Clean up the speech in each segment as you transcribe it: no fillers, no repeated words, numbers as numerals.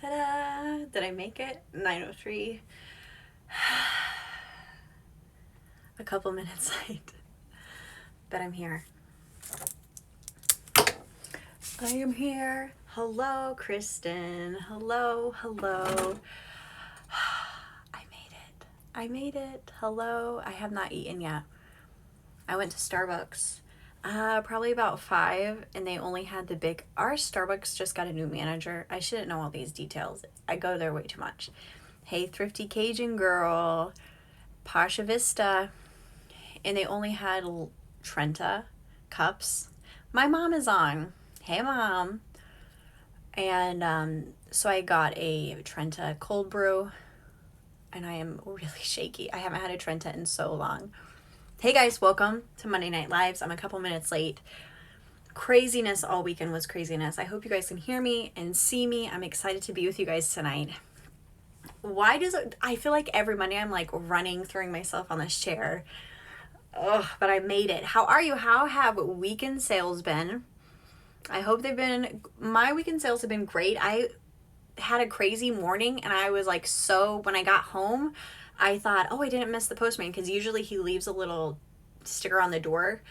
Ta-da! Did I make it? 9:03. A couple minutes late. But I'm here. I am here. Hello, Kristen. Hello. I made it. Hello. I have not eaten yet. I went to Starbucks probably about 5, and they only had the big. Our Starbucks just got a new manager. I shouldn't know all these details. I go there way too much. Hey, Thrifty Cajun Girl, Pasha Vista, and they only had Trenta cups. My mom is on. Hey, Mom. And so I got a Trenta cold brew, and I am really shaky. I haven't had a Trenta in so long. Hey guys, welcome to Monday Night Lives. I'm a couple minutes late. Craziness all weekend was craziness. I hope you guys can hear me and see me. I'm excited to be with you guys tonight. I feel like every Monday I'm like running, throwing myself on this chair. Ugh, but I made it. How are you? How have weekend sales been? I hope my weekend sales have been great. I had a crazy morning, and I was like, when I got home, I thought, oh, I didn't miss the postman, because usually he leaves a little sticker on the door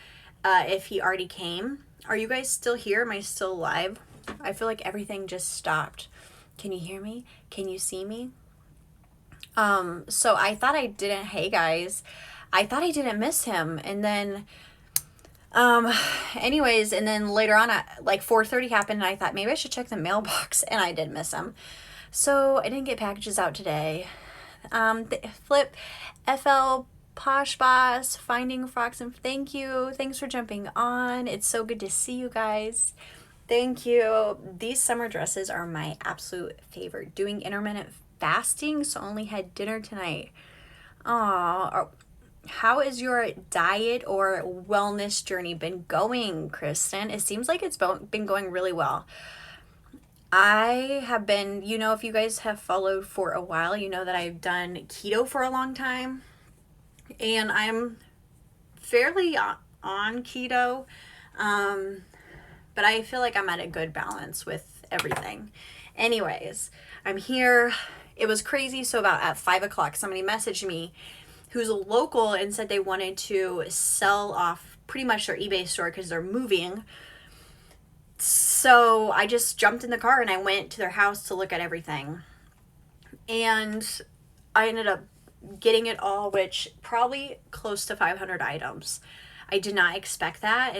if he already came. Are you guys still here? Am I still live? I feel like everything just stopped. Can you hear me? Can you see me? So I thought I didn't, hey guys, I thought I didn't miss him. And then, anyways, and then later on at like 4:30 happened, and I thought maybe I should check the mailbox, and I did miss him. So I didn't get packages out today. Flip, FL, Posh Boss, Finding Frocks, and thank you. Thanks for jumping on. It's so good to see you guys. Thank you. These summer dresses are my absolute favorite. Doing intermittent fasting, so only had dinner tonight. Aw, how is your diet or wellness journey been going, Kristen? It seems like it's been going really well. I have been, if you guys have followed for a while, you know that I've done keto for a long time, and I'm fairly on keto, but I feel like I'm at a good balance with everything. Anyways, I'm here. It was crazy. So about at 5 o'clock, somebody messaged me who's a local and said they wanted to sell off pretty much their eBay store because they're moving. So I just jumped in the car and I went to their house to look at everything. And I ended up getting it all, which probably close to 500 items. I did not expect that.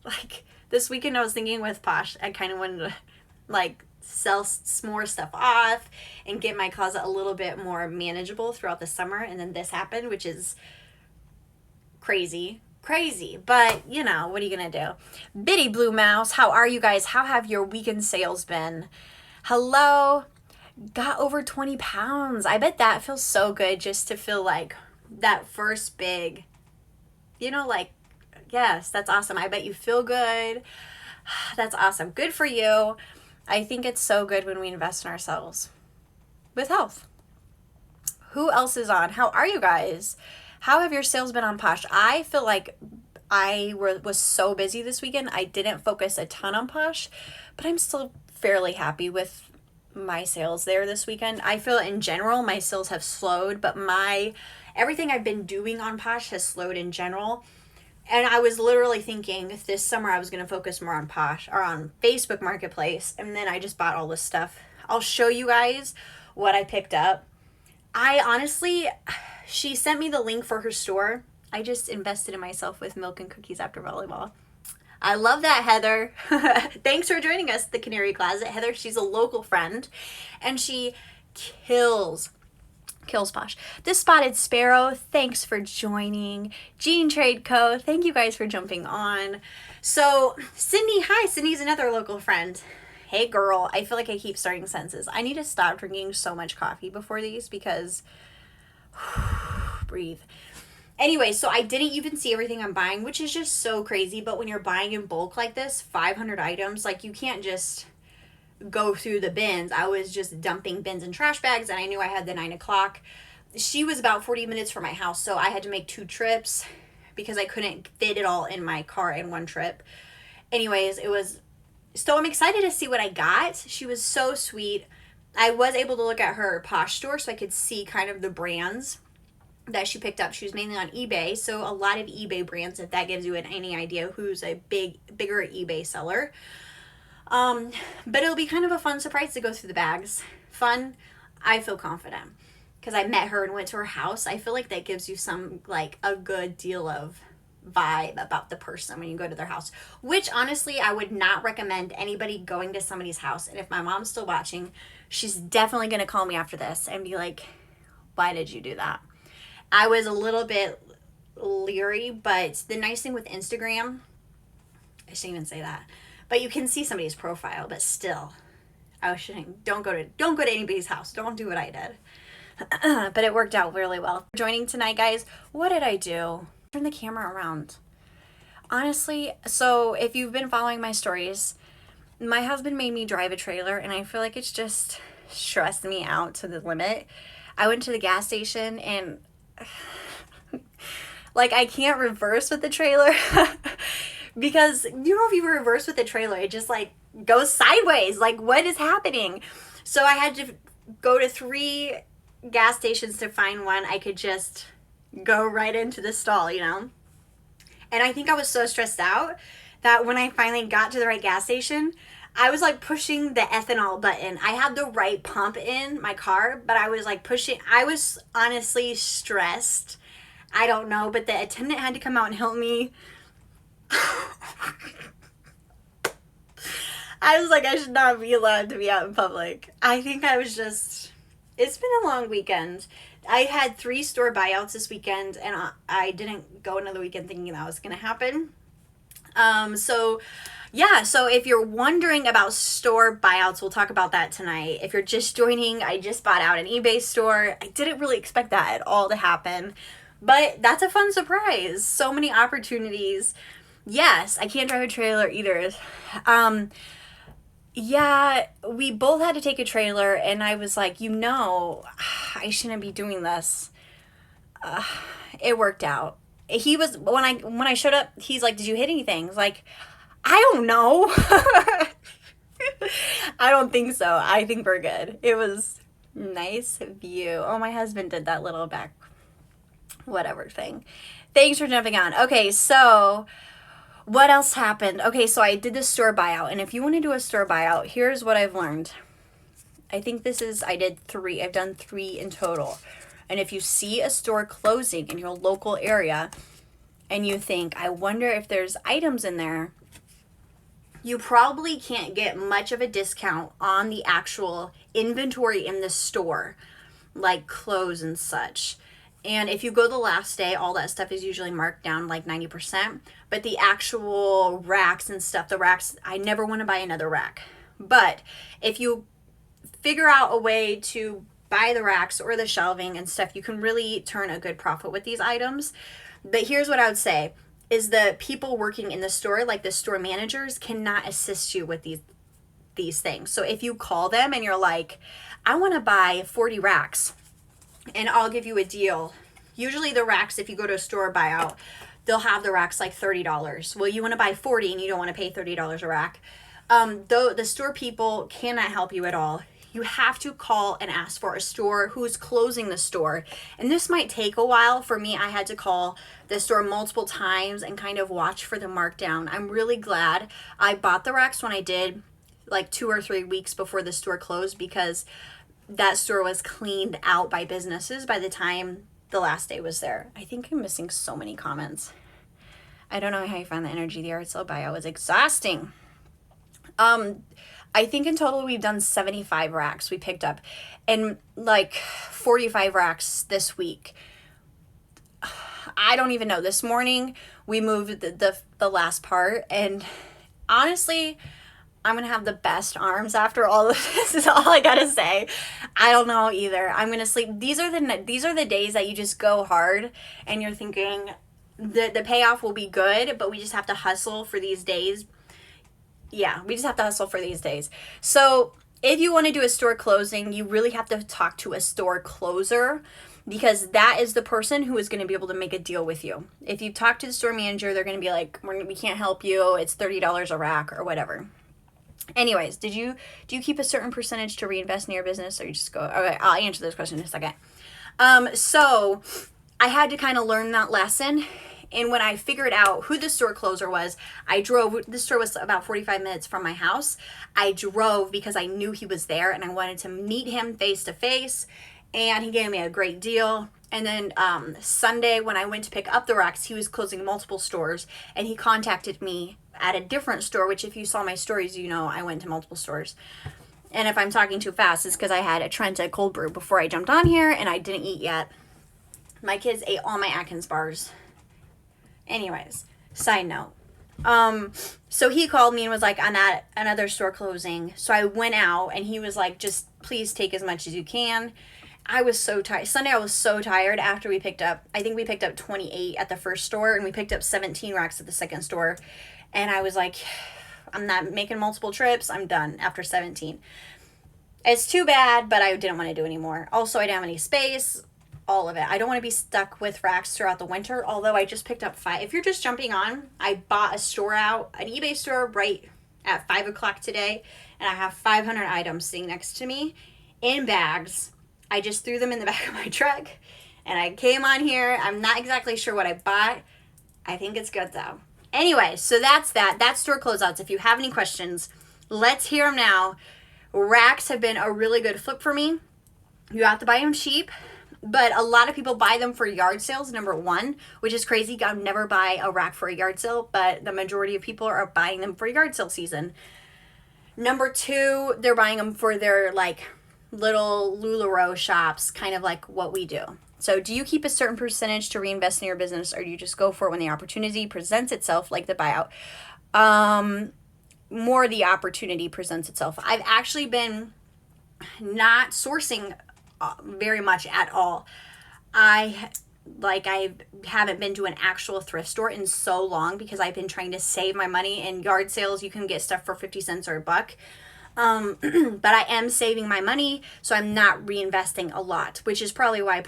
Like this weekend I was thinking with Posh, I kind of wanted to like sell some more stuff off and get my closet a little bit more manageable throughout the summer. And then this happened, which is crazy, but what are you gonna do? Bitty Blue Mouse, how are you guys? How have your weekend sales been? Hello. Got over 20 pounds. I bet that feels so good, just to feel like that first big, yes, that's awesome. I bet you feel good. That's awesome. Good for you. I think it's so good when we invest in ourselves with health. Who else is on? How are you guys? How have your sales been on Posh? I feel like I was so busy this weekend. I didn't focus a ton on Posh, but I'm still fairly happy with my sales there this weekend. I feel in general my sales have slowed, but everything I've been doing on Posh has slowed in general. And I was literally thinking this summer I was going to focus more on Posh or on Facebook Marketplace, and then I just bought all this stuff. I'll show you guys what I picked up. She sent me the link for her store. I just invested in myself with milk and cookies after volleyball. I love that, Heather. Thanks for joining us, the Canary Closet. Heather, she's a local friend, and she kills Posh. This Spotted Sparrow, thanks for joining. Jean Trade Co., thank you guys for jumping on. So, Sydney, hi. Sydney's another local friend. Hey, girl. I feel like I keep starting sentences. I need to stop drinking so much coffee before these because... breathe. Anyway, so I didn't even see everything I'm buying, which is just so crazy. But when you're buying in bulk like this, 500 items, like you can't just go through the bins. I was just dumping bins and trash bags, and I knew I had the 9 o'clock. She was about 40 minutes from my house, so I had to make 2 trips because I couldn't fit it all in my car in one trip. Anyways, so I'm excited to see what I got. She was so sweet. I was able to look at her Posh store so I could see kind of the brands that she picked up. She was mainly on eBay, so a lot of eBay brands, if that gives you any idea who's a bigger eBay seller. But it'll be kind of a fun surprise to go through the bags. Fun. I feel confident because I met her and went to her house. I feel like that gives you some, like, a good deal of vibe about the person when you go to their house, which honestly I would not recommend anybody going to somebody's house. And if my mom's still watching, she's definitely going to call me after this and be like, why did you do that? I was a little bit leery, but the nice thing with Instagram, I shouldn't even say that, but you can see somebody's profile. But still, I shouldn't. Don't go to anybody's house. Don't do what I did. But it worked out really well. Joining tonight, guys. What did I do? Turn the camera around. Honestly, so if you've been following my stories, my husband made me drive a trailer, and I feel like it's just stressed me out to the limit. I went to the gas station and like I can't reverse with the trailer because you know, if you reverse with the trailer, it just like goes sideways. Like, what is happening? So I had to go to 3 gas stations to find one I could just go right into the stall, you know? And I think I was so stressed out that when I finally got to the right gas station, I was like pushing the ethanol button. I had the right pump in my car, but I was like pushing. I was honestly stressed. I don't know, but the attendant had to come out and help me. I was like, I should not be allowed to be out in public. I think I was just, it's been a long weekend. I had 3 store buyouts this weekend, and I didn't go another weekend thinking that was going to happen. So if you're wondering about store buyouts, we'll talk about that tonight. If you're just joining, I just bought out an eBay store. I didn't really expect that at all to happen, but that's a fun surprise. So many opportunities. Yes, I can't drive a trailer either. Yeah, we both had to take a trailer, and I was like, I shouldn't be doing this. It worked out. He was, when I showed up, he's like, did you hit anything? I was like, I don't know. I don't think so. I think we're good. It was nice view. Oh, my husband did that little back whatever thing. Thanks for jumping on. Okay, so what else happened? Okay, so I did this store buyout, and if you want to do a store buyout, here's what I've learned. I think I did 3. I've done 3 in total. And if you see a store closing in your local area and you think, I wonder if there's items in there, you probably can't get much of a discount on the actual inventory in the store, like clothes and such. And if you go the last day, all that stuff is usually marked down like 90%. But the actual racks and stuff, I never want to buy another rack. But if you figure out a way to buy the racks or the shelving and stuff, you can really turn a good profit with these items. But here's what I would say is the people working in the store, like the store managers, cannot assist you with these things. So if you call them and you're like, I want to buy 40 racks and I'll give you a deal. Usually the racks, if you go to a store buyout, they'll have the racks like $30. Well, you want to buy 40 and you don't want to pay $30 a rack. Though the store people cannot help you at all. You have to call and ask for a store who's closing the store. And this might take a while. For me, I had to call the store multiple times and kind of watch for the markdown. I'm really glad I bought the racks when I did, like 2 or 3 weeks before the store closed, because that store was cleaned out by businesses by the time the last day was there. I think I'm missing so many comments. I don't know how you found the energy. The art sale buyout was exhausting. I think in total we've done 75 racks we picked up, and like 45 racks this week. I don't even know. This morning we moved the last part, and honestly, I'm gonna have the best arms after all of this. Is all I gotta say. I don't know either. I'm gonna sleep. These are the days that you just go hard, and you're thinking the payoff will be good, but we just have to hustle for these days. Yeah, we just have to hustle for these days. So if you want to do a store closing, you really have to talk to a store closer, because that is the person who is going to be able to make a deal with you. If you talk to the store manager, they're going to be like, we can't help you. It's $30 a rack or whatever. Anyways, do you keep a certain percentage to reinvest in your business, or you just go, okay, I'll answer this question in a second. So I had to kind of learn that lesson. And when I figured out who the store closer was, the store was about 45 minutes from my house. I drove because I knew he was there and I wanted to meet him face to face. And he gave me a great deal. And then Sunday, when I went to pick up the racks, he was closing multiple stores, and he contacted me at a different store, which if you saw my stories, you know I went to multiple stores. And if I'm talking too fast, it's because I had a Trenta cold brew before I jumped on here, and I didn't eat yet. My kids ate all my Atkins bars. Anyways, side note. So he called me and was like, I'm at another store closing. So I went out, and he was like, just please take as much as you can. I was so tired. Sunday I was so tired after we picked up, I think we picked up 28 at the first store, and we picked up 17 racks at the second store. And I was like, I'm not making multiple trips. I'm done after 17. It's too bad, but I didn't want to do anymore. Also, I didn't have any space, all of it. I don't want to be stuck with racks throughout the winter, although I just picked up 5. If you're just jumping on, I bought a store out, an eBay store right at 5 o'clock today, and I have 500 items sitting next to me in bags. I just threw them in the back of my truck, and I came on here. I'm not exactly sure what I bought. I think it's good, though. Anyway, so that's that. That's store closeouts. If you have any questions, let's hear them now. Racks have been a really good flip for me. You have to buy them cheap, but a lot of people buy them for yard sales, number one, which is crazy. I'd never buy a rack for a yard sale, but the majority of people are buying them for yard sale season. Number two, they're buying them for their, like, little LuLaRoe shops, kind of like what we do. So do you keep a certain percentage to reinvest in your business, or do you just go for it when the opportunity presents itself, like the buyout? More the opportunity presents itself. I've actually been not sourcing very much at all. I haven't been to an actual thrift store in so long because I've been trying to save my money. In yard sales, you can get stuff for 50 cents or $1. But I am saving my money, so I'm not reinvesting a lot, which is probably why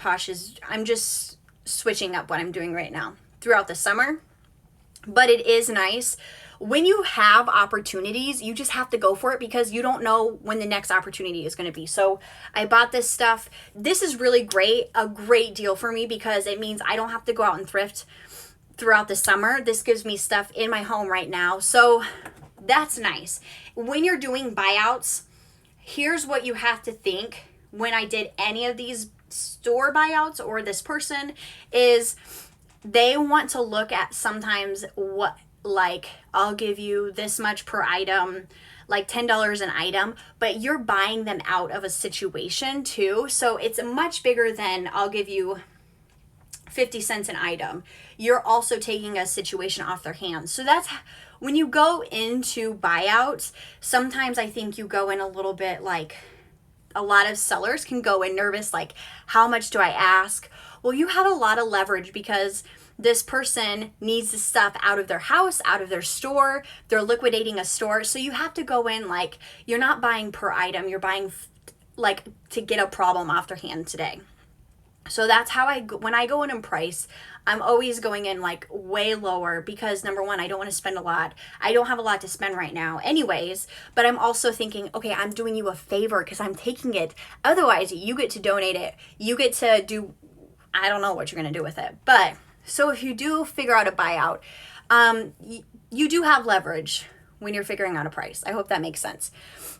I'm just switching up what I'm doing right now throughout the summer. But it is nice. When you have opportunities, you just have to go for it because you don't know when the next opportunity is going to be. So I bought this stuff. This is really great, a great deal for me because it means I don't have to go out and thrift throughout the summer. This gives me stuff in my home right now. So that's nice. When you're doing buyouts, here's what you have to think when I did any of these store buyouts or this person is they want to look at sometimes what, like, I'll give you this much per item, like $10 an item, but you're buying them out of a situation too. So it's much bigger than I'll give you 50 cents an item. You're also taking a situation off their hands. So that's when you go into buyouts, sometimes I think you go in a little bit like a lot of sellers can go in nervous, like, how much do I ask? Well, you have a lot of leverage because this person needs the stuff out of their house, out of their store. They're liquidating a store. So you have to go in like, you're not buying per item. You're buying like to get a problem off their hand today. So that's how when I go in and price, I'm always going in like way lower because number one, I don't want to spend a lot. I don't have a lot to spend right now anyways, but I'm also thinking, okay, I'm doing you a favor because I'm taking it. Otherwise, you get to donate it. You get to do, I don't know what you're going to do with it. But so if you do figure out a buyout, you do have leverage when you're figuring out a price. I hope that makes sense.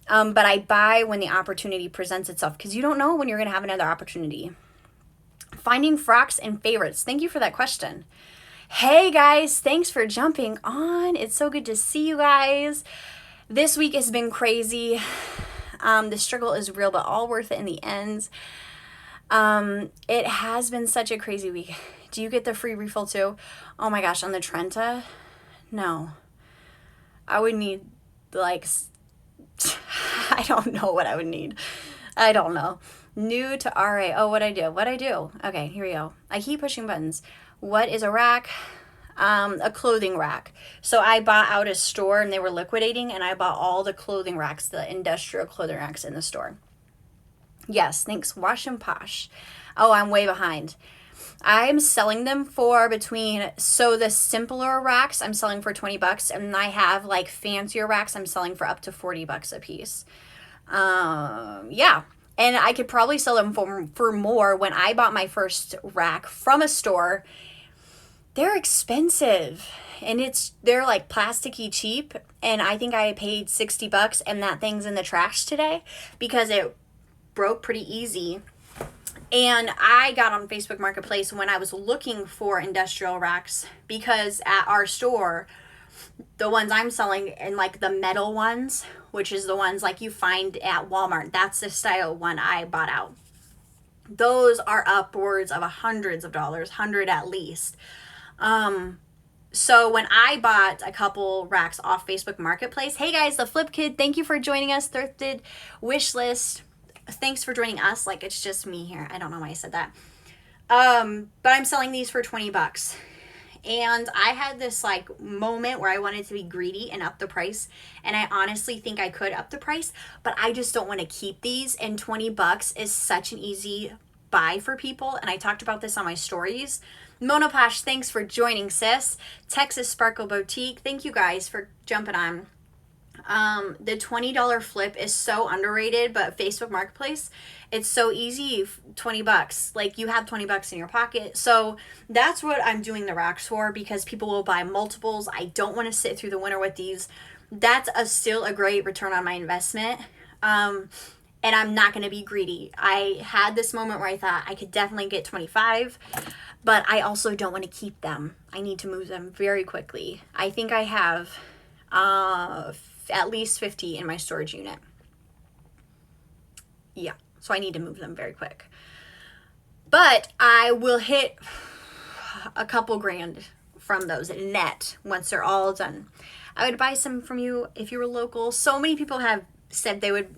But I buy when the opportunity presents itself because you don't know when you're going to have another opportunity. Finding frocks and favorites. Thank you for that question. Hey guys, thanks for jumping on. It's so good to see you guys. This week has been crazy. The struggle is real, but all worth it in the end. It has been such a crazy week. Do you get the free refill too? Oh my gosh, on the Trenta? No. I would need like, I don't know what I would need. I don't know. New to RA. Oh, what'd I do? Okay, here we go. I keep pushing buttons. What is a rack? A clothing rack. So I bought out a store and they were liquidating and I bought all the clothing racks, the industrial clothing racks in the store. Yes, thanks. Wash and Posh. Oh, I'm way behind. I'm selling them for the simpler racks I'm selling for $20, and I have like fancier racks I'm selling for up to $40 a piece. Yeah. And I could probably sell them for more. When I bought my first rack from a store, they're expensive, and they're like plasticky cheap, and I think I paid $60, and that thing's in the trash today because it broke pretty easy. And I got on Facebook Marketplace when I was looking for industrial racks, because at our store, the ones I'm selling, and like the metal ones, which is the ones like you find at Walmart, that's the style one I bought out. Those are upwards of hundreds of dollars, 100 at least. So when I bought a couple racks off Facebook Marketplace, hey guys, the Flip Kid, thank you for joining us. Thrifted Wish List, thanks for joining us. Like, it's just me here. I don't know why I said that. But I'm selling these for $20. And I had this like moment where I wanted to be greedy and up the price. And I honestly think I could up the price, but I just don't want to keep these. And $20 is such an easy buy for people. And I talked about this on my stories. Mona Posh, thanks for joining, sis. Texas Sparkle Boutique, thank you guys for jumping on. The $20 flip is so underrated, but Facebook Marketplace, it's so easy. $20, like you have $20 in your pocket. So that's what I'm doing the racks for, because people will buy multiples. I don't want to sit through the winter with these. That's still a great return on my investment. And I'm not going to be greedy. I had this moment where I thought I could definitely get 25, but I also don't want to keep them. I need to move them very quickly. I think I have at least 50 in my storage unit. Yeah, so I need to move them very quick. But I will hit a couple grand from those net once they're all done. I would buy some from you if you were local. So many people have said they would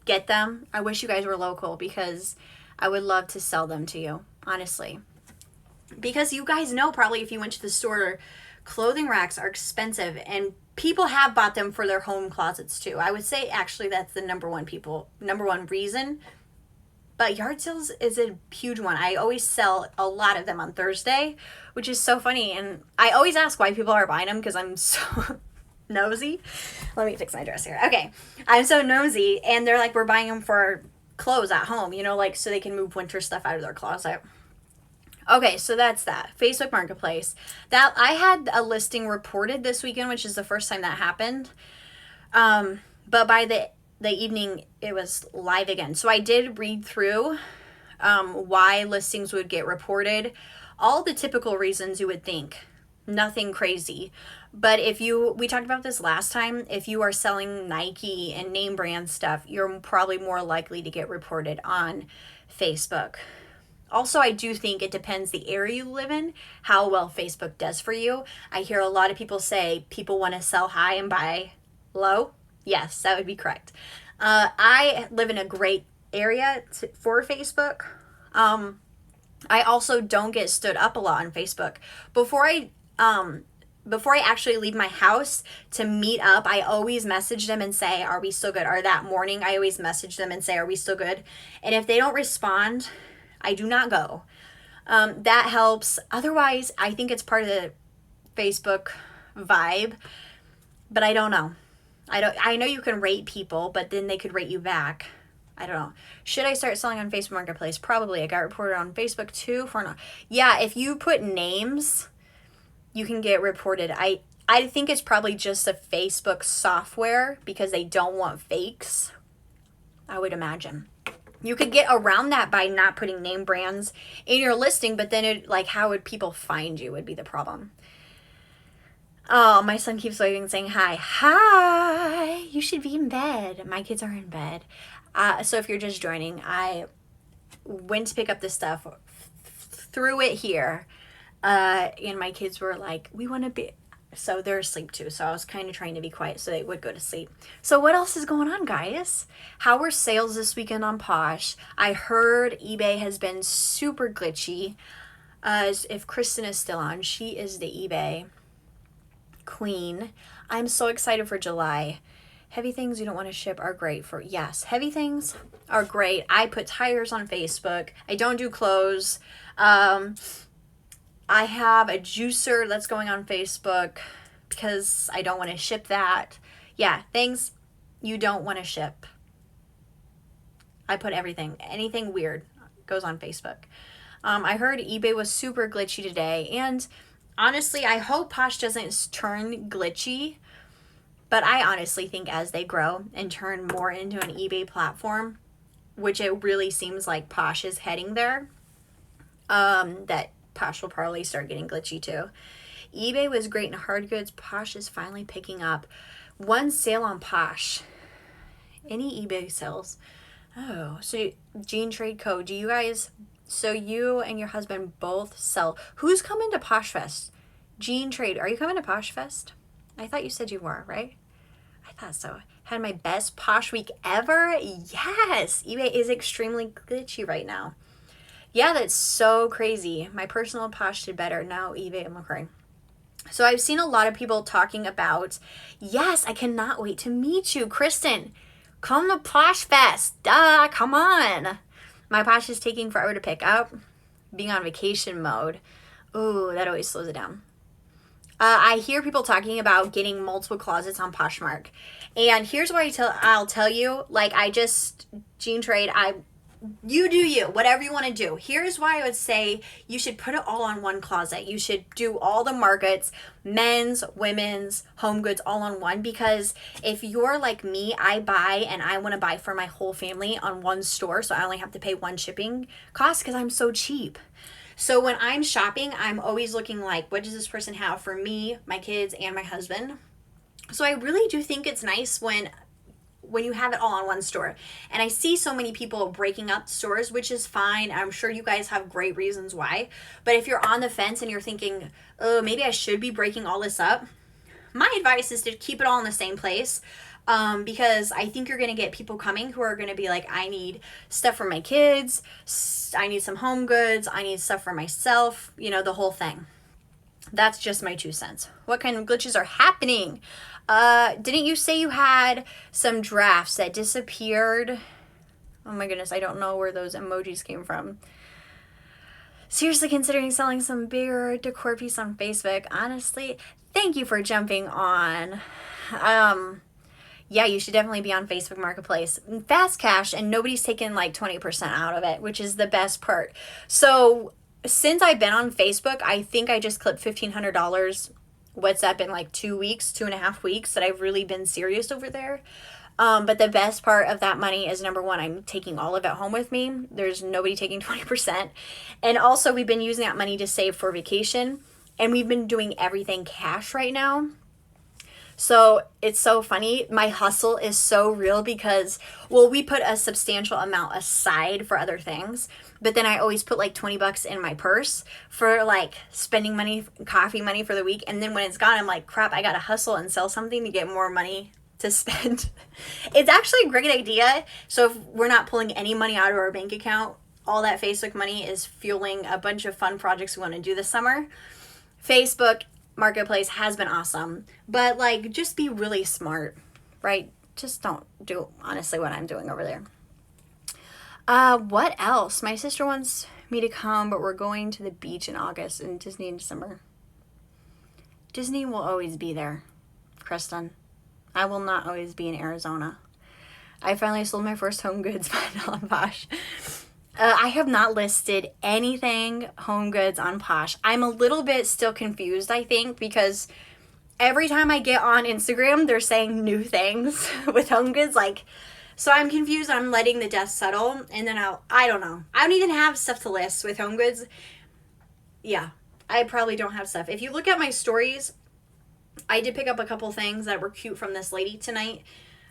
get them. I wish you guys were local, because I would love to sell them to you, honestly. Because you guys know, probably if you went to the store, clothing racks are expensive, and people have bought them for their home closets too. I would say actually that's the number one reason. But yard sales is a huge one. I always sell a lot of them on Thursday, which is so funny. And I always ask why people are buying them, because I'm so nosy. Let me fix my dress here. Okay. I'm so nosy, and they're like, we're buying them for clothes at home, like so they can move winter stuff out of their closet. Okay, so that's that. Facebook Marketplace. That I had a listing reported this weekend, which is the first time that happened. But by the evening, it was live again. So I did read through why listings would get reported. All the typical reasons you would think. Nothing crazy. But we talked about this last time, if you are selling Nike and name brand stuff, you're probably more likely to get reported on Facebook. Also, I do think it depends the area you live in, how well Facebook does for you. I hear a lot of people say people want to sell high and buy low. Yes, that would be correct. I live in a great area for Facebook. I also don't get stood up a lot on Facebook. Before I actually leave my house to meet up, I always message them and say, are we still good? Or that morning, I always message them and say, are we still good? And if they don't respond, I do not go. That helps. Otherwise, I think it's part of the Facebook vibe, but I don't know. I know you can rate people, but then they could rate you back. I don't know. Should I start selling on Facebook Marketplace? Probably. I got reported on Facebook too for not. Yeah, if you put names, you can get reported. I think it's probably just a Facebook software because they don't want fakes. I would imagine. You could get around that by not putting name brands in your listing, but then how would people find you would be the problem. Oh, my son keeps waving and saying hi. Hi! You should be in bed. My kids are in bed. So if you're just joining, I went to pick up this stuff, threw it here, and my kids were like, we want to be... So they're asleep too. So I was kind of trying to be quiet so they would go to sleep. So what else is going on, guys? How were sales this weekend on Posh? I heard eBay has been super glitchy. If Kristen is still on, she is the eBay queen. I'm so excited for July. Heavy things you don't want to ship are great for, yes, heavy things are great. I put tires on Facebook. I don't do clothes. I have a juicer that's going on Facebook because I don't want to ship that. Yeah, things you don't want to ship. I put everything. Anything weird goes on Facebook. I heard eBay was super glitchy today. And honestly, I hope Posh doesn't turn glitchy. But I honestly think as they grow and turn more into an eBay platform, which it really seems like Posh is heading there, that Posh will probably start getting glitchy too. eBay was great in hard goods. Posh is finally picking up. One sale on Posh. Any eBay sales? Oh, so Gene Trade Co. Do you guys, so you and your husband both sell? Who's coming to Posh Fest? Gene Trade, are you coming to Posh Fest? I thought you said you were, right? I thought so. Had my best Posh week ever? Yes! eBay is extremely glitchy right now. Yeah, that's so crazy. My personal Posh did better. Now eBay, I'm crying. So I've seen a lot of people talking about, yes, I cannot wait to meet you. Kristen, come to Posh Fest. Duh, come on. My Posh is taking forever to pick up. Being on vacation mode. Ooh, that always slows it down. I hear people talking about getting multiple closets on Poshmark. And here's what I'll tell you. Like, Gene Trade, you do you, whatever you want to do. Here's why I would say you should put it all on one closet. You should do all the markets, men's, women's, home goods, all on one. Because if you're like me, I buy and I want to buy for my whole family on one store. So I only have to pay one shipping cost because I'm so cheap. So when I'm shopping, I'm always looking like, what does this person have for me, my kids, and my husband? So I really do think it's nice when you have it all on one store. And I see so many people breaking up stores, which is fine. I'm sure you guys have great reasons why. But if you're on the fence and you're thinking, oh, maybe I should be breaking all this up, my advice is to keep it all in the same place. Because I think you're going to get people coming who are going to be like, I need stuff for my kids. I need some home goods. I need stuff for myself. You know, the whole thing. That's just my 2 cents. What kind of glitches are happening? Didn't you say you had some drafts that disappeared? Oh my goodness, I don't know where those emojis came from. Seriously considering selling some bigger decor piece on Facebook. Honestly, thank you for jumping on. Yeah, you should definitely be on Facebook Marketplace. Fast cash, and nobody's taken like 20% out of it, which is the best part. So since I've been on Facebook, I think I just clipped $1,500. What's that been, like 2 weeks, 2.5 weeks that I've really been serious over there. But the best part of that money is, number one, I'm taking all of it home with me. There's nobody taking 20%. And also we've been using that money to save for vacation. And we've been doing everything cash right now. So it's so funny. My hustle is so real because, well, we put a substantial amount aside for other things, but then I always put like $20 in my purse for like spending money, coffee money for the week. And then when it's gone, I'm like, crap, I got to hustle and sell something to get more money to spend. It's actually a great idea. So if we're not pulling any money out of our bank account, all that Facebook money is fueling a bunch of fun projects we want to do this summer. Facebook Marketplace has been awesome, but like, just be really smart, right? Just don't do honestly what I'm doing over there. What else? My sister wants me to come, but we're going to the beach in August and Disney in December. Disney will always be there, Kristen. I will not always be in Arizona. I finally sold my first home goods on Posh. I have not listed anything home goods on Posh. I'm a little bit still confused, I think, because every time I get on Instagram, they're saying new things with home goods. Like, so I'm confused. I'm letting the dust settle, and then I don't know. I don't even have stuff to list with home goods. Yeah, I probably don't have stuff. If you look at my stories, I did pick up a couple things that were cute from this lady tonight.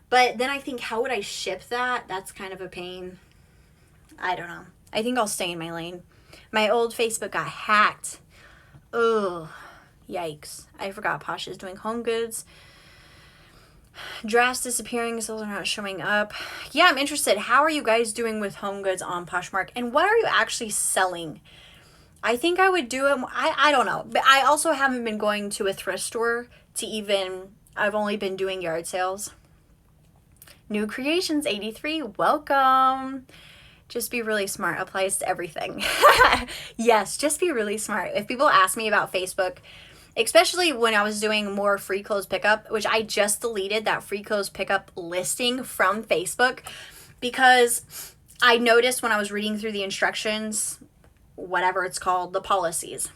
But then I think, how would I ship that? That's kind of a pain. I don't know. I think I'll stay in my lane. My old Facebook got hacked. Ugh. Yikes. I forgot Posh is doing home goods. Drafts disappearing, sales are not showing up. Yeah, I'm interested. How are you guys doing with home goods on Poshmark? And what are you actually selling? I think I would do it. I don't know. But I also haven't been going to a thrift store to even... I've only been doing yard sales. New Creations 83, welcome. Just be really smart applies to everything. Yes, just be really smart. If people ask me about Facebook, especially when I was doing more free clothes pickup, which I just deleted that free clothes pickup listing from Facebook because I noticed when I was reading through the instructions, whatever it's called, the policies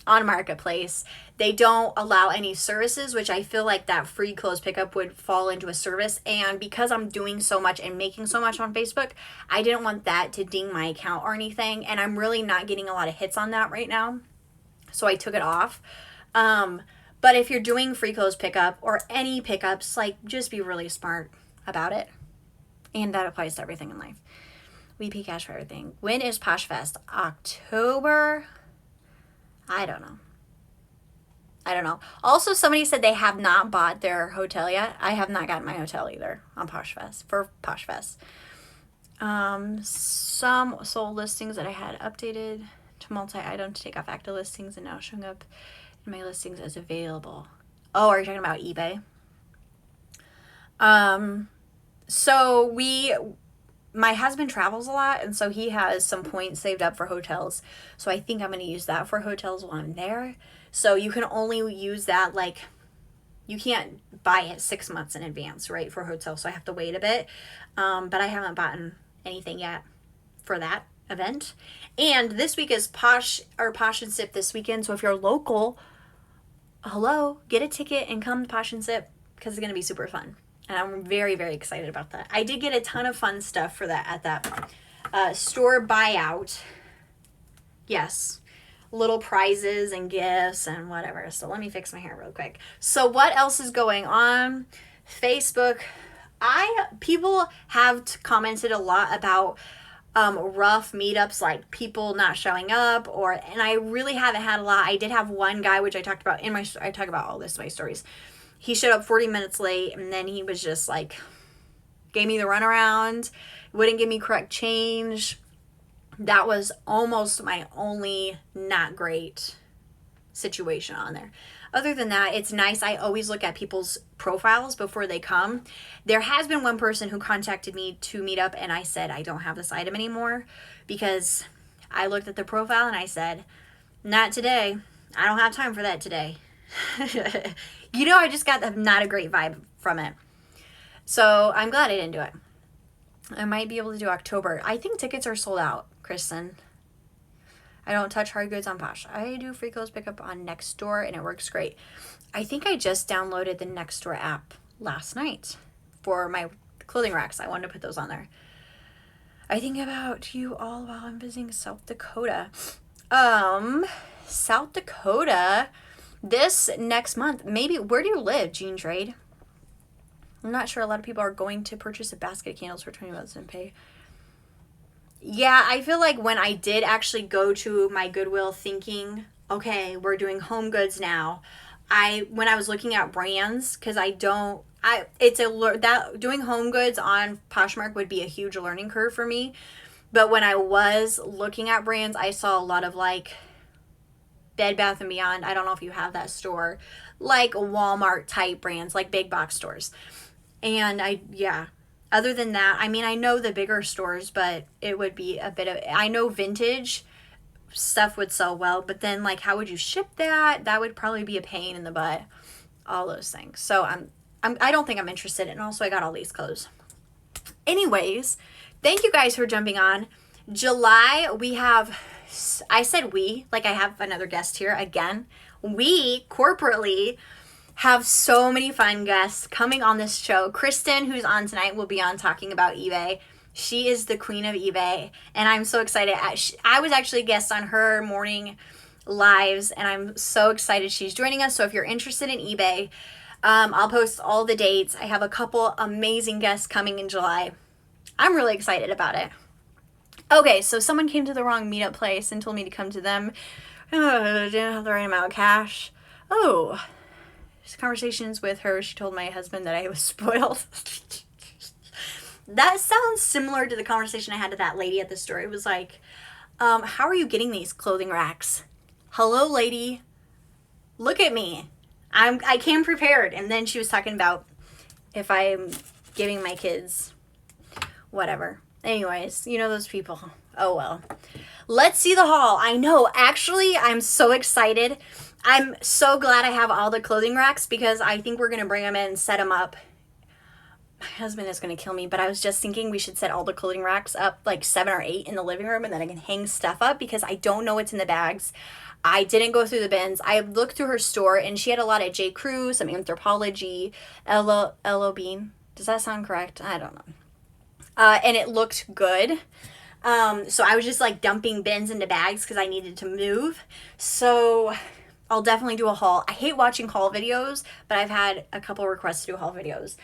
on Marketplace, they don't allow any services, which I feel like that free clothes pickup would fall into a service. And because I'm doing so much and making so much on Facebook, I didn't want that to ding my account or anything. And I'm really not getting a lot of hits on that right now. So I took it off. But if you're doing free clothes pickup or any pickups, like, just be really smart about it. And that applies to everything in life. We pay cash for everything. When is Posh Fest? October? I don't know. Also, somebody said they have not bought their hotel yet. I have not gotten my hotel either on Posh Fest, for Posh Fest. Some sold listings that I had updated to multi-item to take off active listings and now showing up in my listings as available. Oh, are you talking about eBay? So my husband travels a lot, and so he has some points saved up for hotels. So I think I'm going to use that for hotels while I'm there. So you can only use that, like, you can't buy it 6 months in advance, right, for hotels. So I have to wait a bit. But I haven't bought anything yet for that event. And this week is Posh and Sip this weekend. So if you're local, hello, get a ticket and come to Posh and Sip because it's going to be super fun. And I'm very, very excited about that. I did get a ton of fun stuff for that at that store buyout. Yes. Little prizes and gifts and whatever. So let me fix my hair real quick. So what else is going on? Facebook. People have commented a lot about rough meetups, like people not showing up, and I really haven't had a lot. I did have one guy, which I talked about I talk about all this in my stories. He showed up 40 minutes late, and then he was just like, gave me the runaround, wouldn't give me correct change. That was almost my only not great situation on there. Other than that, it's nice. I always look at people's profiles before they come. There has been one person who contacted me to meet up, and I said, I don't have this item anymore because I looked at the profile and I said, not today. I don't have time for that today. I just got not a great vibe from it. So I'm glad I didn't do it. I might be able to do October. I think tickets are sold out, Kristen. I don't touch hard goods on Posh. I do free clothes pickup on Nextdoor, and it works great. I think I just downloaded the Nextdoor app last night for my clothing racks. I wanted to put those on there. I think about you all while I'm visiting South Dakota. South Dakota, this next month, maybe. Where do you live, Jean Trade? I'm not sure a lot of people are going to purchase a basket of candles for $20 and pay. Yeah, I feel like when I did actually go to my Goodwill thinking, okay, we're doing home goods now. When I was looking at brands, because doing home goods on Poshmark would be a huge learning curve for me. But when I was looking at brands, I saw a lot of like Bed Bath & Beyond. I don't know if you have that store, like Walmart type brands, like big box stores. And other than that, I mean, I know the bigger stores, but it would be I know vintage stuff would sell well, but then like, how would you ship that? That would probably be a pain in the butt, all those things. So I don't think I'm interested. And also I got all these clothes. Anyways, thank you guys for jumping on. July, I said we, like I have another guest here again. We corporately have so many fun guests coming on this show. Kristen, who's on tonight, will be on talking about eBay. She is the queen of eBay, and I'm so excited. I was actually a guest on her morning lives, and I'm so excited she's joining us. So if you're interested in eBay, I'll post all the dates. I have a couple amazing guests coming in July. I'm really excited about it. Okay, so someone came to the wrong meetup place and told me to come to them. Didn't have the right amount of cash. Oh, conversations with her, she told my husband that I was spoiled. That sounds similar to the conversation I had to that lady at the store. It was like, how are you getting these clothing racks? Hello, lady. Look at me. I came prepared. And then she was talking about if I'm giving my kids whatever. Anyways, you know those people. Oh well. Let's see the haul. I know, actually, I'm so excited. I'm so glad I have all the clothing racks because I think we're going to bring them in and set them up. My husband is going to kill me, but I was just thinking we should set all the clothing racks up, like 7 or 8 in the living room, and then I can hang stuff up because I don't know what's in the bags. I didn't go through the bins. I looked through her store, and she had a lot of J. Crew, some Anthropologie, Elo Bean. Does that sound correct? I don't know. And it looked good. So I was just like dumping bins into bags because I needed to move. So I'll definitely do a haul. I hate watching haul videos, but I've had a couple requests to do haul videos.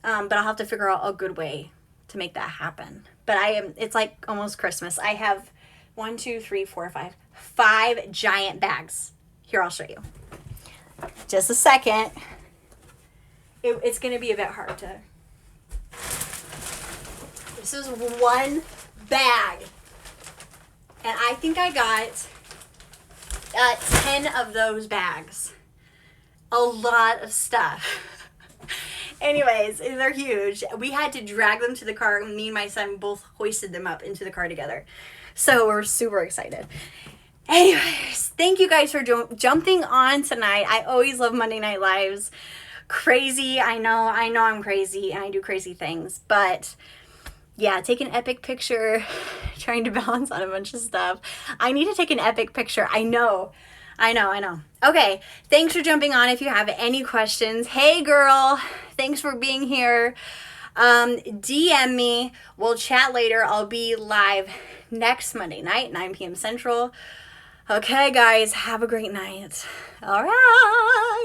But I'll have to figure out a good way to make that happen. But it's like almost Christmas. I have 5 giant bags. Here, I'll show you. Just a second. It's going to be a bit hard to... This is one bag. And I think I got 10 of those bags. A lot of stuff. Anyways, they're huge. We had to drag them to the car. Me and my son both hoisted them up into the car together. So we're super excited. Anyways, thank you guys for jumping on tonight. I always love Monday Night Lives. Crazy. I know I'm crazy and I do crazy things. But yeah, take an epic picture. Trying to balance on a bunch of stuff. I need to take an epic picture. I know. Okay, thanks for jumping on. If you have any questions, hey girl, thanks for being here. DM me. We'll chat later. I'll be live next Monday night, 9 p.m. Central. Okay, guys, have a great night. All right.